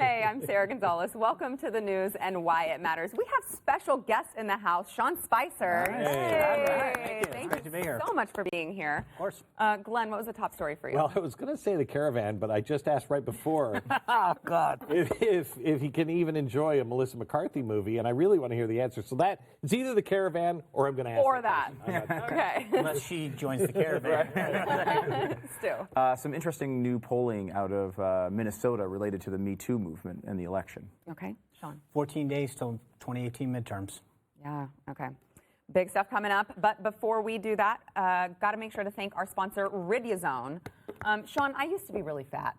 Hey, I'm Sarah Gonzalez. Welcome to the news and why it matters. We have special guests in the house, Sean Spicer. Nice. Hey. Thank you so much for being here. Of course. Glenn, what was the top story for you? Well, I was going to say the caravan, but I just asked right before Oh, God. if he can even enjoy a Melissa McCarthy movie, and I really want to hear the answer. So that it's either the caravan or I'm going to ask. Or that. Okay. Unless she joins the caravan. Stu. Some interesting new polling out of Minnesota related to the Me Too movement and the election. Okay, Sean. 14 days till 2018 midterms. Yeah, okay. Big stuff coming up. But before we do that, got to make sure to thank our sponsor, Riduzone. Sean, I used to be really fat.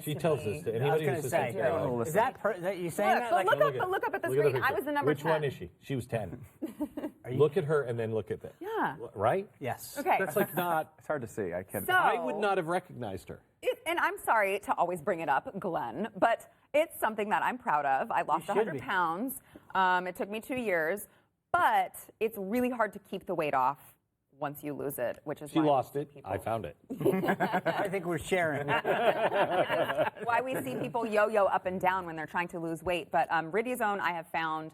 She tells us to I was anybody going who's to say, listening. is that you saying that? Look, look up at the screen. I was the number 10. Which one is she? She was 10. Look at her and then look at that. Yeah. Right? Yes. Okay. That's like not. It's hard to see. I can't. So, I would not have recognized her. And I'm sorry to always bring it up, Glenn, but it's something that I'm proud of. I lost 100 pounds. It took me 2 years, but it's really hard to keep the weight off once you lose it, which is She why lost it. I found it. I think we're sharing. why we see people yo-yo up and down when they're trying to lose weight. But Riduzone, I have found,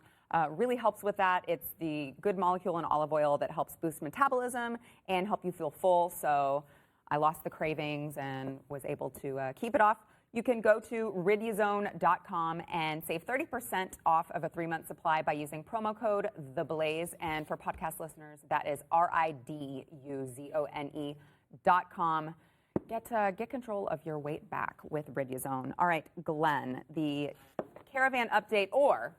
really helps with that. It's the good molecule in olive oil that helps boost metabolism and help you feel full. So I lost the cravings and was able to keep it off. You can go to riduzone.com and save 30% off of a 3-month supply by using promo code TheBlaze. And for podcast listeners, that is RIDUZONE.com. Get control of your weight back with Riduzone. All right, Glenn, the caravan update, or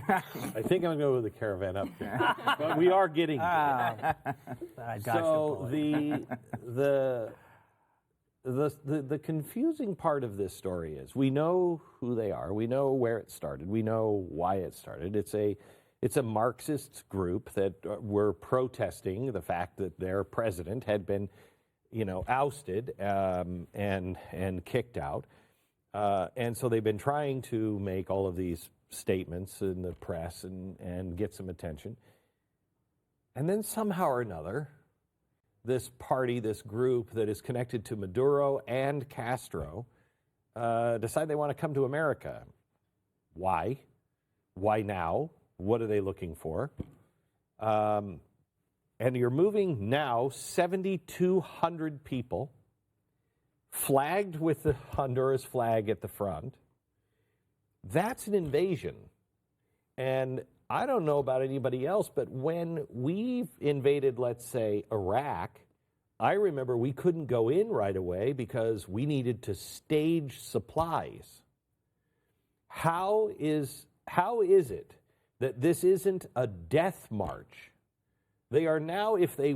I think I'm going to go with the caravan up there. But we are getting there. So the confusing part of this story is we know who they are. We know where it started. We know why it started. It's a Marxist group that were protesting the fact that their president had been, ousted and kicked out. And so they've been trying to make all of these statements in the press and get some attention. And then somehow or another, this party, this group that is connected to Maduro and Castro, decide they want to come to America. Why? Why now? What are they looking for? And you're moving now 7,200 people, flagged with the Honduras flag at the front. That's an invasion. And I don't know about anybody else, but when we've invaded, let's say, Iraq, I remember we couldn't go in right away because we needed to stage supplies. How is it that this isn't a death march? They are now, if they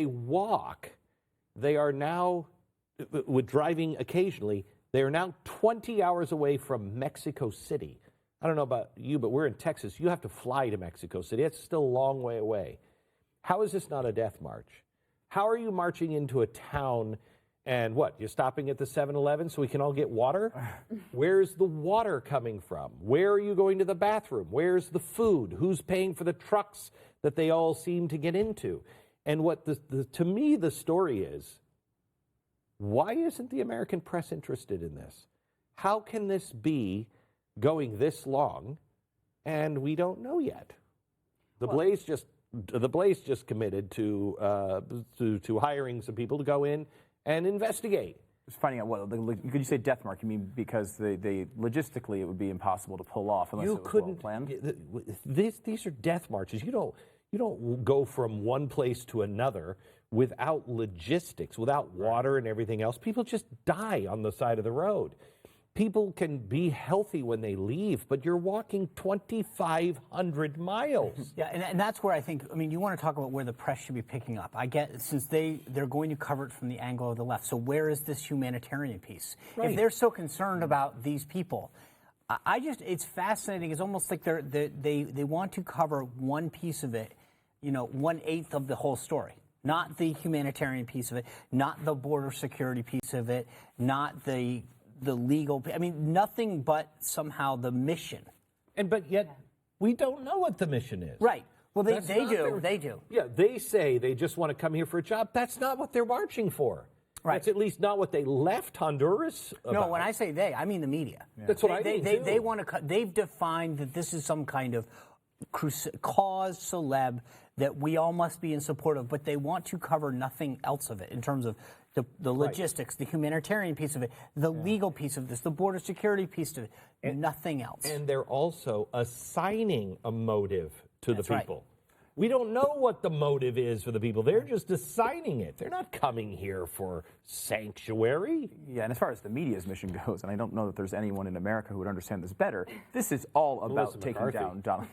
walk, they are now, with driving occasionally, they are now 20 hours away from Mexico City. I don't know about you, but we're in Texas. You have to fly to Mexico City. It's still a long way away. How is this not a death march? How are you marching into a town and what? You're stopping at the 7-Eleven so we can all get water? Where's the water coming from? Where are you going to the bathroom? Where's the food? Who's paying for the trucks that they all seem to get into? And what to me the story is, why isn't the American press interested in this? How can this be going this long, and we don't know yet? The Blaze just committed to hiring some people to go in and investigate. Just finding out could you say death mark? You mean because they logistically it would be impossible to pull off unless it was well planned? These are death marches. You don't go from one place to another without logistics, without water and everything else. People just die on the side of the road. People can be healthy when they leave, but you're walking 2,500 miles. Yeah, and that's where I think, you want to talk about where the press should be picking up. I get, since they're going to cover it from the angle of the left. So where is this humanitarian piece? Right. If they're so concerned about these people, it's fascinating. It's almost like they want to cover one piece of it, 1/8 of the whole story. Not the humanitarian piece of it, not the border security piece of it, not the legal, nothing but somehow the mission. But yet, we don't know what the mission is. Right. Well, they do. Yeah, they say they just want to come here for a job. That's not what they're marching for. Right. That's at least not what they left Honduras about. No, when I say they, I mean the media. That's what I mean, too. They want to. They've defined that this is some kind of cause celeb that we all must be in support of, but they want to cover nothing else of it in terms of the logistics, the humanitarian piece of it, the legal piece of this, the border security piece of it, nothing else. And they're also assigning a motive to That's the right. people. We don't know what the motive is for the people. They're just assigning it. They're not coming here for sanctuary. Yeah, and as far as the media's mission goes, and I don't know that there's anyone in America who would understand this better, this is all about taking McCarthy. down Donald,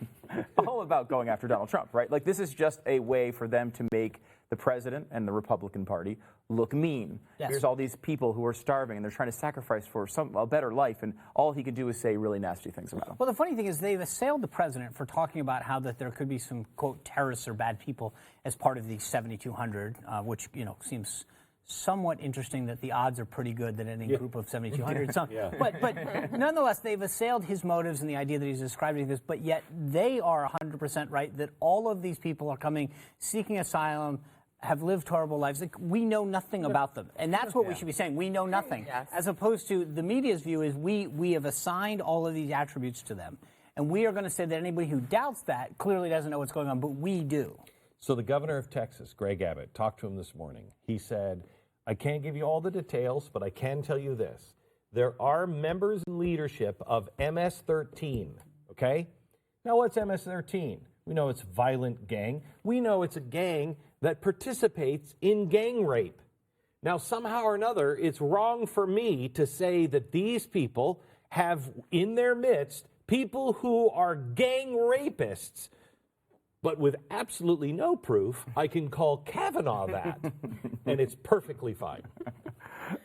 all about going after Donald Trump, right? Like, this is just a way for them to make the president and the Republican Party look mean. Yes. Here's all these people who are starving, and they're trying to sacrifice for a better life, and all he could do is say really nasty things about him. Well, the funny thing is they've assailed the president for talking about how that there could be some, quote, terrorists or bad people as part of the 7,200, which, seems somewhat interesting that the odds are pretty good that any group of 7,200. But nonetheless, they've assailed his motives and the idea that he's describing this, but yet they are 100% right that all of these people are coming, seeking asylum, have lived horrible lives. Like, we know nothing about them. And that's what we should be saying. We know nothing. Yes. As opposed to the media's view is we have assigned all of these attributes to them. And we are going to say that anybody who doubts that clearly doesn't know what's going on, but we do. So the governor of Texas, Greg Abbott, talked to him this morning. He said, I can't give you all the details, but I can tell you this. There are members and leadership of MS-13, okay? Now, what's MS-13? We know it's a violent gang. We know it's a gang that participates in gang rape. Now, somehow or another, it's wrong for me to say that these people have in their midst people who are gang rapists, but with absolutely no proof, I can call Kavanaugh that, and it's perfectly fine.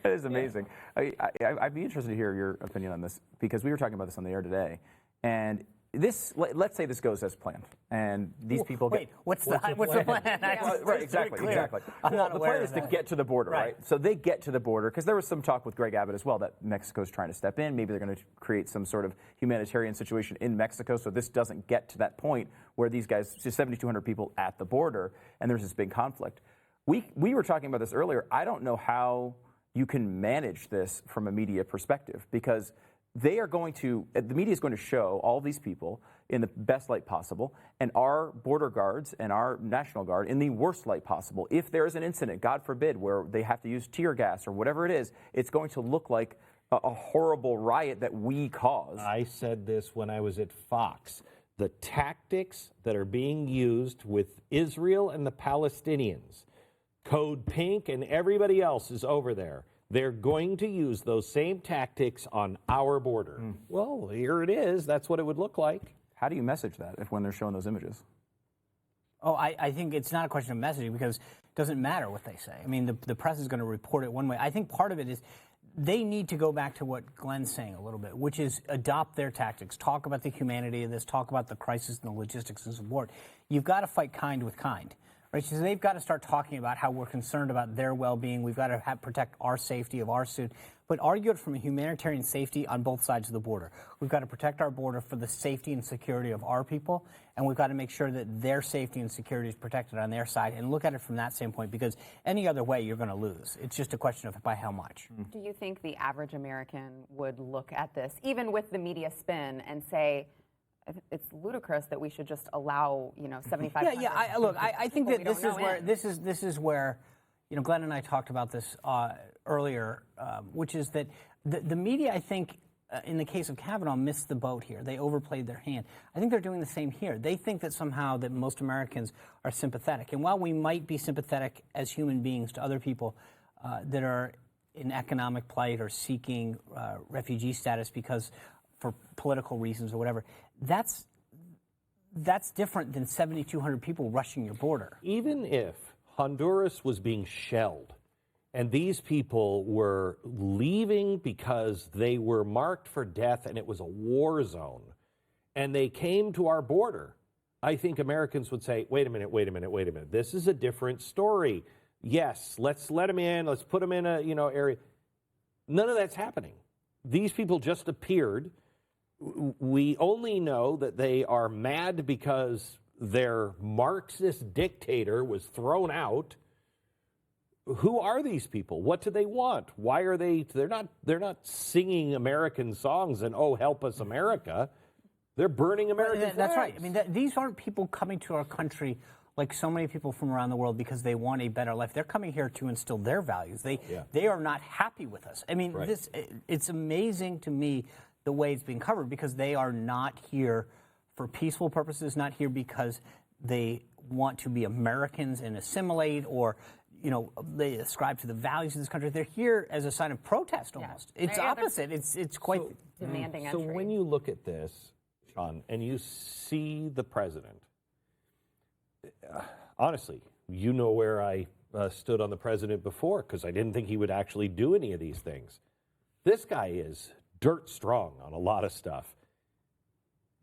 That is amazing. I'd be interested to hear your opinion on this, because we were talking about this on the air today, and let's say this goes as planned, and these people what's the plan? Right, exactly. Well, the plan is to get to the border, right? So they get to the border, because there was some talk with Greg Abbott as well that Mexico's trying to step in. Maybe they're going to create some sort of humanitarian situation in Mexico, so this doesn't get to that point where these guys, 7,200 people at the border, and there's this big conflict. We were talking about this earlier. I don't know how you can manage this from a media perspective, because the media is going to show all these people in the best light possible, and our border guards and our National Guard in the worst light possible. If there is an incident, God forbid, where they have to use tear gas or whatever it is, it's going to look like a horrible riot that we caused. I said this when I was at Fox. The tactics that are being used with Israel and the Palestinians, Code Pink and everybody else is over there. They're going to use those same tactics on our border. Well, here it is. That's what it would look like. How do you message that when they're showing those images? Oh, I think it's not a question of messaging, because it doesn't matter what they say. I mean, the press is going to report it one way. I think part of it is they need to go back to what Glenn's saying a little bit, which is adopt their tactics, talk about the humanity of this, talk about the crisis and the logistics and support. You've got to fight kind with kind. Right, so they've got to start talking about how we're concerned about their well-being. We've got to protect our safety of our students, but argue it from a humanitarian safety on both sides of the border. We've got to protect our border for the safety and security of our people, and we've got to make sure that their safety and security is protected on their side, and look at it from that standpoint, because any other way you're going to lose. It's just a question of by how much. Do you think the average American would look at this, even with the media spin, and say, it's ludicrous that we should just allow 7,500. I think that this is where Glenn and I talked about this earlier, which is that the media, I think, in the case of Kavanaugh, missed the boat here. They overplayed their hand. I think they're doing the same here. They think that somehow that most Americans are sympathetic, and while we might be sympathetic as human beings to other people that are in economic plight or seeking refugee status because for political reasons or whatever, that's different than 7,200 people rushing your border. Even if Honduras was being shelled and these people were leaving because they were marked for death and it was a war zone, and they came to our border, I think Americans would say, wait a minute. This is a different story. Yes, let's let them in. Let's put them in a area. None of that's happening. These people just appeared. We only know that they are mad because their Marxist dictator was thrown out. who are these people? What do they want? Why are they? They're not singing American songs and oh, help us, America. They're burning American flags. That's right. I mean, these aren't people coming to our country like so many people from around the world because they want a better life. They're coming here to instill their values. They are not happy with us. I mean, it's amazing to me the way it's being covered because they are not here for peaceful purposes, not here because they want to be Americans and assimilate or they ascribe to the values of this country. They're here as a sign of protest almost. It's opposite. It's quite demanding So entry. when you look at this, Sean, and you see the president, honestly, you know where I stood on the president before because I didn't think he would actually do any of these things. This guy is dirt strong on a lot of stuff.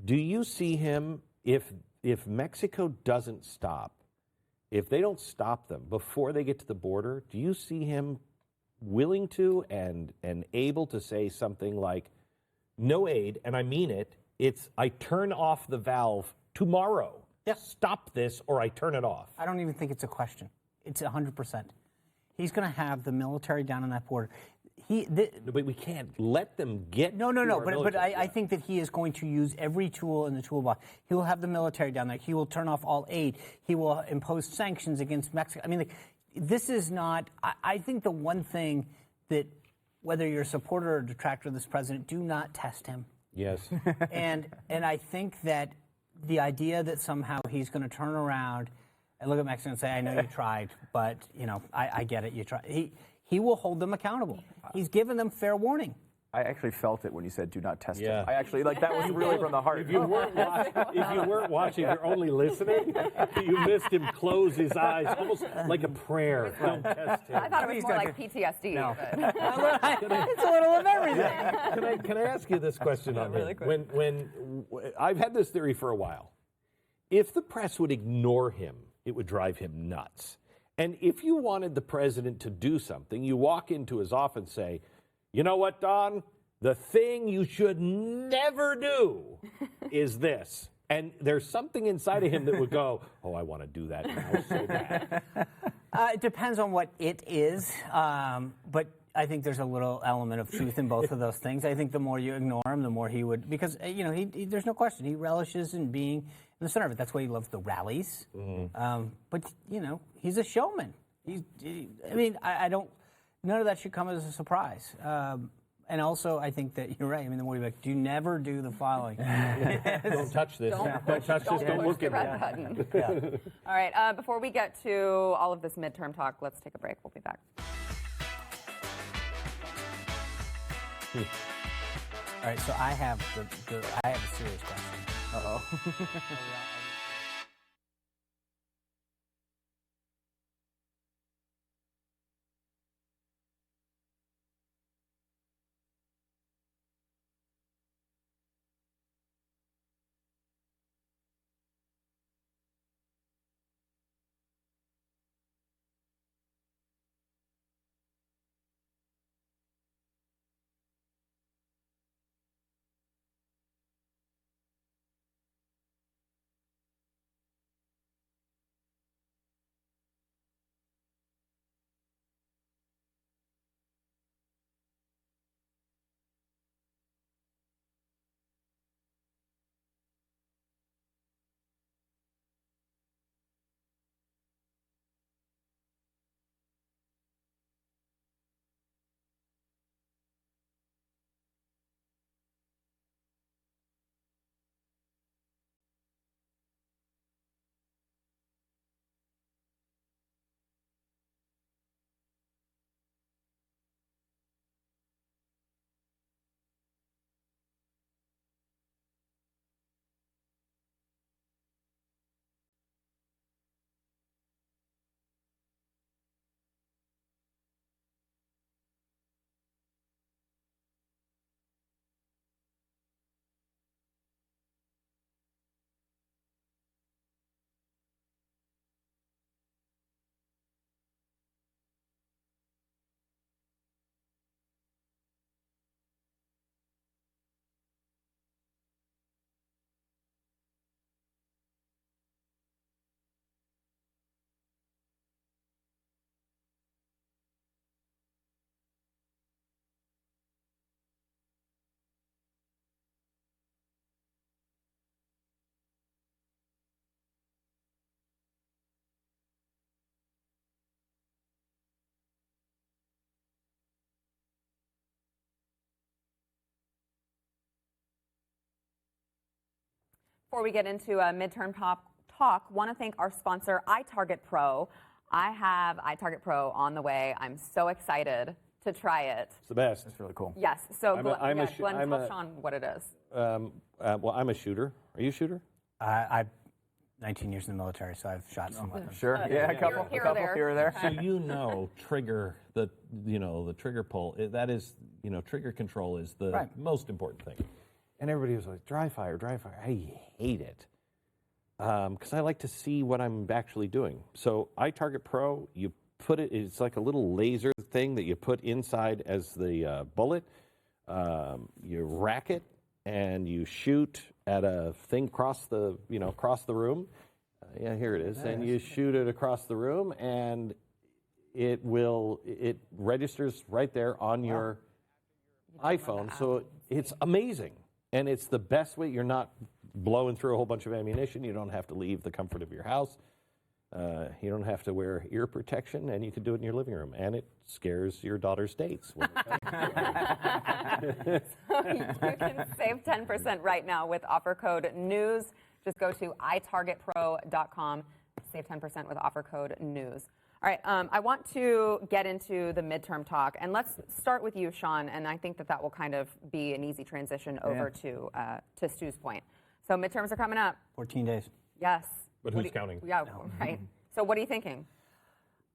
Do you see him, if Mexico doesn't stop, if they don't stop them before they get to the border, do you see him willing to and able to say something like, no aid, and I mean it, I turn off the valve tomorrow. Yeah. Stop this or I turn it off. I don't even think it's a question. It's 100%. He's going to have the military down on that border. But we can't let them get. No. But I think that he is going to use every tool in the toolbox. He will have the military down there. He will turn off all aid. He will impose sanctions against Mexico. I mean, this is not. I think the one thing that, whether you're a supporter or a detractor of this president, do not test him. Yes. and I think that the idea that somehow he's going to turn around and look at Mexico and say, I know you tried, but, I get it, you tried. He will hold them accountable. He's given them fair warning. I actually felt it when you said, do not test him. I actually, that was really from the heart. If you weren't watching, you're only listening, you missed him close his eyes, almost like a prayer. Don't test him. I thought it was more like PTSD. No. But. It's a little of everything. Can I ask you this question on really him? quick. When I've had this theory for a while. If the press would ignore him, it would drive him nuts. And if you wanted the president to do something, you walk into his office and say, you know what, Don? The thing you should never do is this. And there's something inside of him that would go, oh, I want to do that now so bad. It depends on what it is. But I think there's a little element of truth in both of those things. I think the more you ignore him, the more he would, because, there's no question. He relishes in being in the center of it. That's why he loves the rallies. Mm-hmm. But, he's a showman. I don't, none of that should come as a surprise. And also, I think that you're right. I mean, the more you do never do the following. Don't touch this. Don't touch this. Don't look at red button. Yeah. All right. Before we get to all of this midterm talk, let's take a break. We'll be back. All right. So I have I have a serious question. Uh-oh. before we get into a midterm talk, want to thank our sponsor, iTarget Pro. I have iTarget Pro on the way. I'm so excited to try it. It's the best. That's really cool. Yes. So, I'm a Glenn, tell Sean what it is. Well, I'm a shooter. Are you a shooter? I've 19 years in the military, so I've shot some weapons. Sure. Yeah, a couple here here or there. So trigger the trigger pull. That is trigger control is the most important thing. And everybody was like, dry fire. I hate it because I like to see what I'm actually doing. So iTarget Pro, you put it. It's like a little laser thing that you put inside as the bullet. You rack it and you shoot at a thing across the room. Yeah, here it is. And you shoot it across the room, and it registers right there on your iPhone. So it's amazing, and it's the best way. You're not blowing through a whole bunch of ammunition. You don't have to leave the comfort of your house. You don't have to wear ear protection, and you can do it in your living room. And it scares your daughter's dates. So you can save 10% right now with offer code NEWS. Just go to itargetpro.com. Save 10% with offer code NEWS. All right, I want to get into the midterm talk, and let's start with you, Sean, and I think that will kind of be an easy transition over to Stu's point. So midterms are coming up. 14 days. Yes. But who's counting? Yeah, right. So what are you thinking?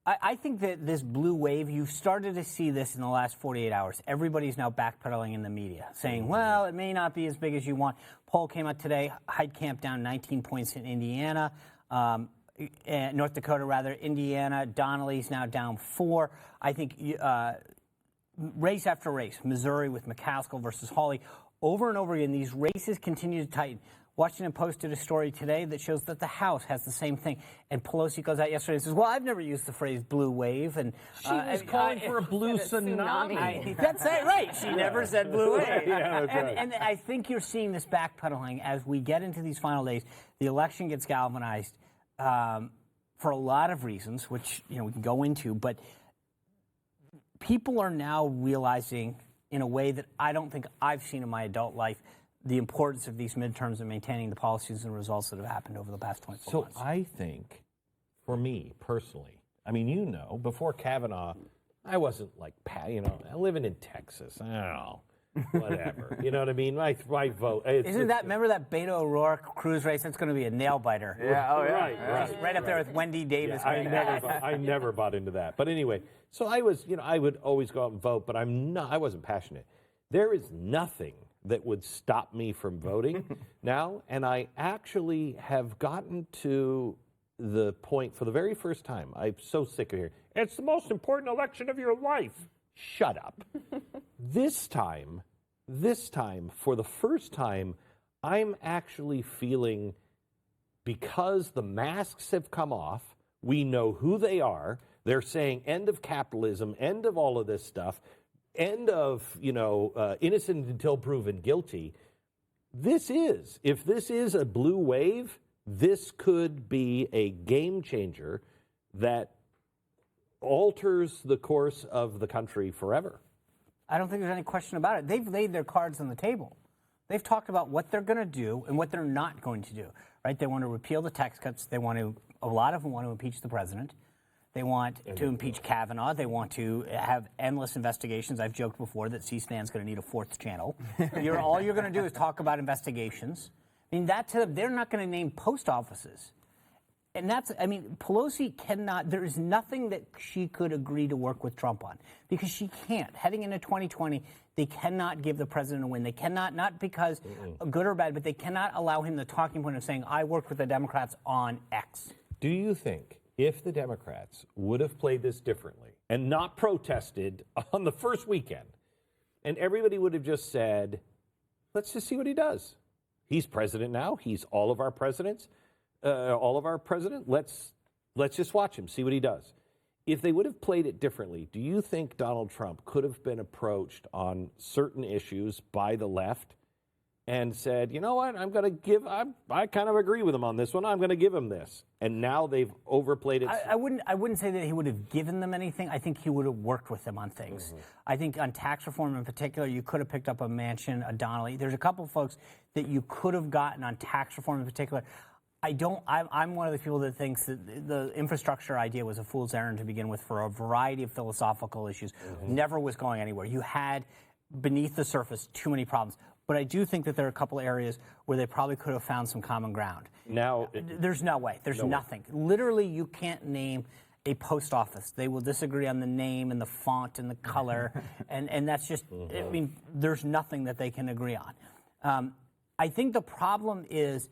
I think that this blue wave, you've started to see this in the last 48 hours. Everybody's now backpedaling in the media, saying, well, it may not be as big as you want. Poll came out today, Heitkamp down 19 points in Indiana, North Dakota rather, Indiana, Donnelly's now down 4. I think race after race, Missouri with McCaskill versus Hawley, over and over again, these races continue to tighten. Washington Post did a story today that shows that the House has the same thing. And Pelosi goes out yesterday and says, well, I've never used the phrase blue wave. And she was calling for a blue tsunami. That's it, right. She never said blue wave. Yeah, that's right. And I think you're seeing this backpedaling as we get into these final days. The election gets galvanized for a lot of reasons, which we can go into. But people are now realizing in a way that I don't think I've seen in my adult life the importance of these midterms and maintaining the policies and results that have happened over the past 24 months. So I think, for me personally, I mean, before Kavanaugh, I wasn't like, living in Texas. I don't know, whatever. You know what I mean? My vote. Remember that Beto O'Rourke cruise race? That's going to be a nail biter. Yeah, oh yeah. Right up there with Wendy Davis. Yeah, I never bought into that. But anyway, so I was, I would always go out and vote, but I wasn't passionate. There is nothing that would stop me from voting now. And I actually have gotten to the point for the very first time. I'm so sick of hearing, it's the most important election of your life. Shut up. This time, for the first time, I'm actually feeling, because the masks have come off, we know who they are. They're saying end of capitalism, end of all of this stuff. End of, innocent until proven guilty. If this is a blue wave, this could be a game changer that alters the course of the country forever. I don't think there's any question about it. They've laid their cards on the table. They've talked about what they're going to do and what they're not going to do, right? They want to repeal the tax cuts. A lot of them want to impeach the president. They want to impeach Kavanaugh. They want to have endless investigations. I've joked before that C-SPAN's going to need a fourth channel. All you're going to do is talk about investigations. I mean, they're not going to name post offices. And Pelosi cannot, there is nothing that she could agree to work with Trump on because she can't. Heading into 2020, they cannot give the president a win. They cannot, not because good or bad, but they cannot allow him the talking point of saying, I worked with the Democrats on X. Do you think if the Democrats would have played this differently and not protested on the first weekend, and everybody would have just said, let's just see what he does. He's president now. He's all of our president. Let's just watch him, see what he does. If they would have played it differently, do you think Donald Trump could have been approached on certain issues by the left and said, you know what, I'm going to give, I kind of agree with him on this one, I'm going to give him this. And now they've overplayed it. I wouldn't say that he would have given them anything. I think he would have worked with them on things. I think on tax reform in particular, you could have picked up a Manchin, a Donnelly. There's a couple of folks that you could have gotten on tax reform in particular. I'm one of the people that thinks that the infrastructure idea was a fool's errand to begin with for a variety of philosophical issues. Never was going anywhere. You had, beneath the surface, too many problems. But I do think that there are a couple areas where they probably could have found some common ground. Now, there's no way. There's nothing. Literally, you can't name a post office. They will disagree on the name and the font and the color, and that's just, I mean, there's nothing that they can agree on. I think the problem is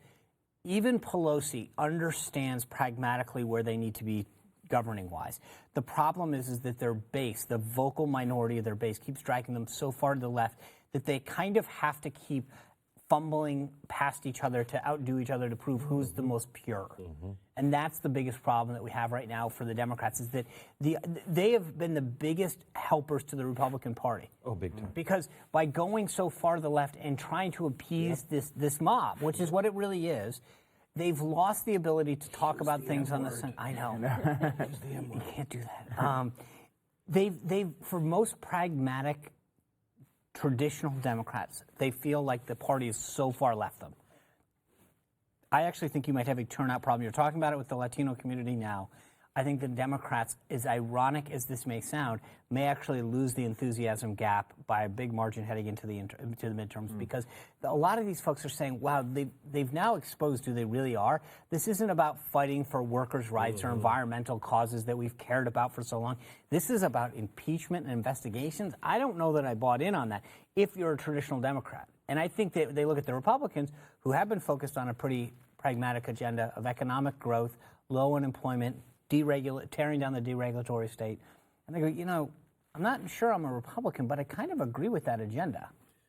even Pelosi understands pragmatically where they need to be governing-wise. The problem is that their base, the vocal minority of their base, keeps dragging them so far to the left that they kind of have to keep fumbling past each other to outdo each other to prove who's the most pure. And that's the biggest problem that we have right now for the Democrats, is that they have been the biggest helpers to the Republican Party. Oh, big time. Because by going so far to the left and trying to appease this mob, which is what it really is, they've lost the ability to talk about things on the side. I know. You can't do that. They've for most pragmatic traditional Democrats, they feel like the party is so far left them. I actually think you might have a turnout problem. You're talking about it with the Latino community now. I think the Democrats, as ironic as this may sound, may actually lose the enthusiasm gap by a big margin heading into the midterms, because a lot of these folks are saying, wow, they've now exposed who they really are. This isn't about fighting for workers' rights or environmental causes that we've cared about for so long. This is about impeachment and investigations. I don't know that I bought in on that if you're a traditional Democrat. And I think that they look at the Republicans, who have been focused on a pretty pragmatic agenda of economic growth, low unemployment, tearing down the deregulatory state. And they go, you know, I'm not sure I'm a Republican, but I kind of agree with that agenda.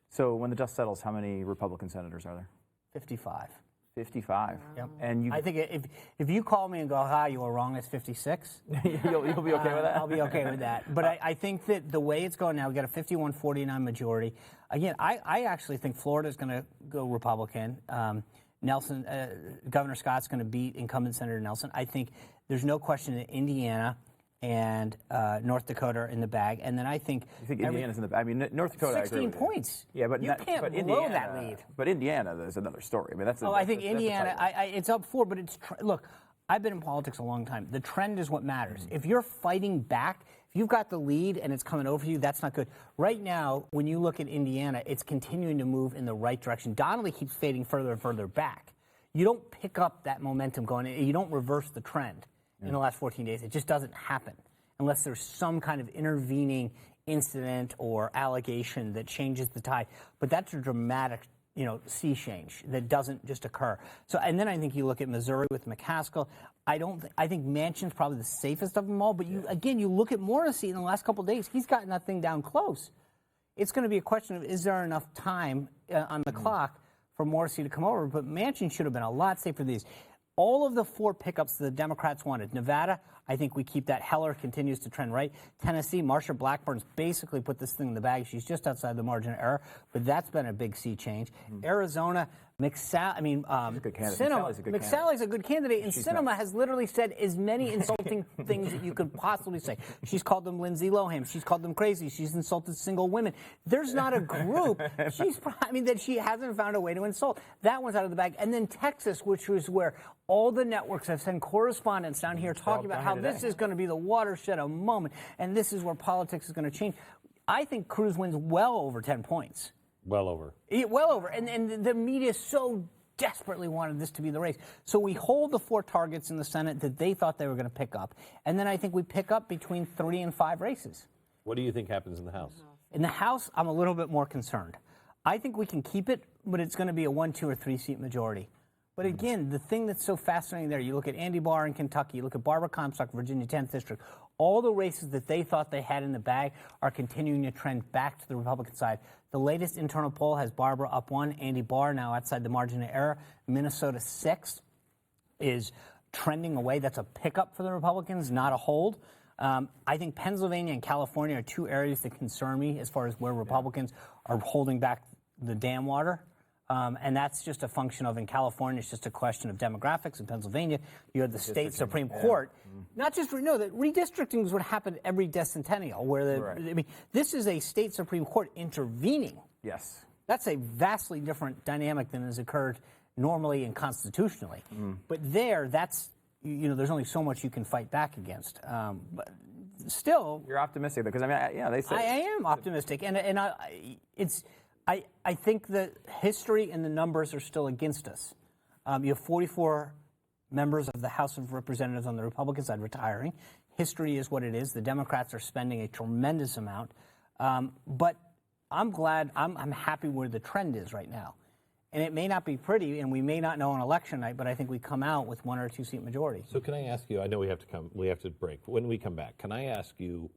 So when the dust settles, how many Republican senators are there? 55. 55. Yep. And I think if you call me and go, you were wrong, it's 56. you'll be okay with that? I'll be okay with that. But I think that the way it's going now, we got a 51-49 majority. Again, I actually think Florida's going to go Republican. Nelson, Governor Scott's going to beat incumbent Senator Nelson. I think there's no question that Indiana and North Dakota are in the bag. And then I think... You think Indiana's in the bag? I mean, North Dakota, 16 I agree with points. Yeah, but you can't blow Indiana, that lead. But Indiana, there's another story. I mean, that's... I think Indiana, it's up 4, but it's... Look, I've been in politics a long time. The trend is what matters. If you're fighting back, if you've got the lead and it's coming over you, that's not good. Right now, when you look at Indiana, it's continuing to move in the right direction. Donnelly keeps fading further and further back. You don't pick up that momentum going, you don't reverse the trend in the last 14 days. It just doesn't happen unless there's some kind of intervening incident or allegation that changes the tide. But that's a dramatic, sea change that doesn't just occur. So, and then I think you look at Missouri with McCaskill. I think Manchin's probably the safest of them all. But you look at Morrissey in the last couple of days. He's gotten that thing down close. It's going to be a question of, is there enough time on the clock for Morrissey to come over? But Manchin should have been a lot safer these. All of the 4 pickups the Democrats wanted. Nevada, I think we keep that. Heller continues to trend right. Tennessee, Marsha Blackburn's basically put this thing in the bag. She's just outside the margin of error, but that's been a big sea change. Arizona, McSally's a good candidate, and Sinema has literally said as many insulting things that you could possibly say. She's called them Lindsay Lohan. She's called them crazy. She's insulted single women. There's not a group that she hasn't found a way to insult. That one's out of the bag. And then Texas, which was where all the networks have sent correspondents down here talking about how this is going to be the watershed of moment, and this is where politics is going to change. I think Cruz wins well over 10 points. Well over. Well over. And the media so desperately wanted this to be the race. So we hold the 4 targets in the Senate that they thought they were going to pick up. And then I think we pick up between 3 and 5 races. What do you think happens in the House? In the House, I'm a little bit more concerned. I think we can keep it, but it's going to be a 1, 2, or 3 seat majority. But again, the thing that's so fascinating there, you look at Andy Barr in Kentucky, you look at Barbara Comstock, Virginia 10th District, all the races that they thought they had in the bag are continuing to trend back to the Republican side. The latest internal poll has Barbara up 1, Andy Barr now outside the margin of error. Minnesota 6 is trending away. That's a pickup for the Republicans, not a hold. I think Pennsylvania and California are 2 areas that concern me as far as where Republicans are holding back the dam water. And that's just a function of, in California, it's just a question of demographics. In Pennsylvania, you have the state Supreme Court. Not just, that redistricting is what happened every decennial, where this is a state Supreme Court intervening. Yes. That's a vastly different dynamic than has occurred normally and constitutionally. But that's, there's only so much you can fight back against. But still, you're optimistic because they say I am optimistic, and I think the history and the numbers are still against us. You have 44 members of the House of Representatives on the Republican side retiring. History is what it is. The Democrats are spending a tremendous amount, but I'm glad. I'm happy where the trend is right now. And it may not be pretty, and we may not know on election night, but I think we come out with 1 or 2 seat majority. So can I ask you, I know we have to break. When we come back, can I ask you,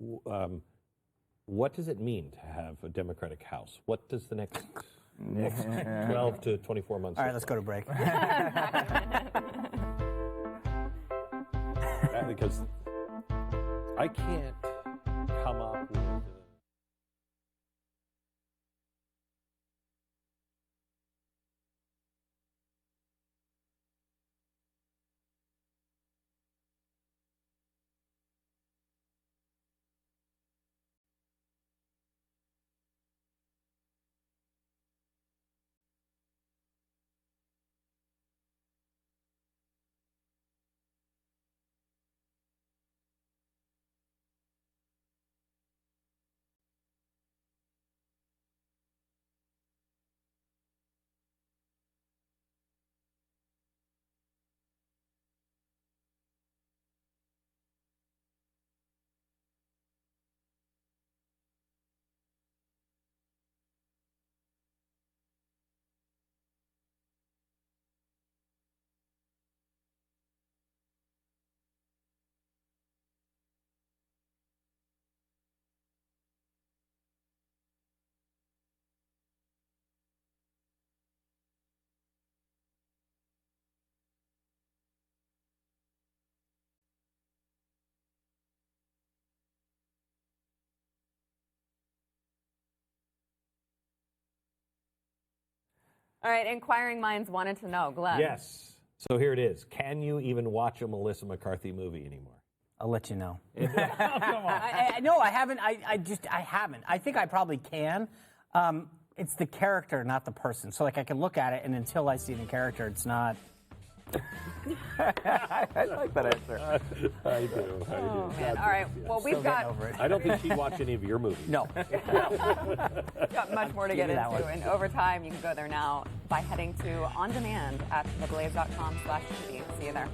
what does it mean to have a Democratic House? What does the next 12 to 24 months All right, let's go to break. Because I can't come up with... All right, inquiring minds wanted to know. Glenn. Yes. So here it is. Can you even watch a Melissa McCarthy movie anymore? I'll let you know. Come on. No, I haven't. I haven't. I think I probably can. It's the character, not the person. So, I can look at it, and until I see the character, it's not. I like that answer. I do. Oh, man. All right. Well, we've got. Over it. I don't think she'd watch any of your movies. No. Got much more to get into. And over time, you can go there now by heading to On Demand at TheBlaze.com/TV. See you there.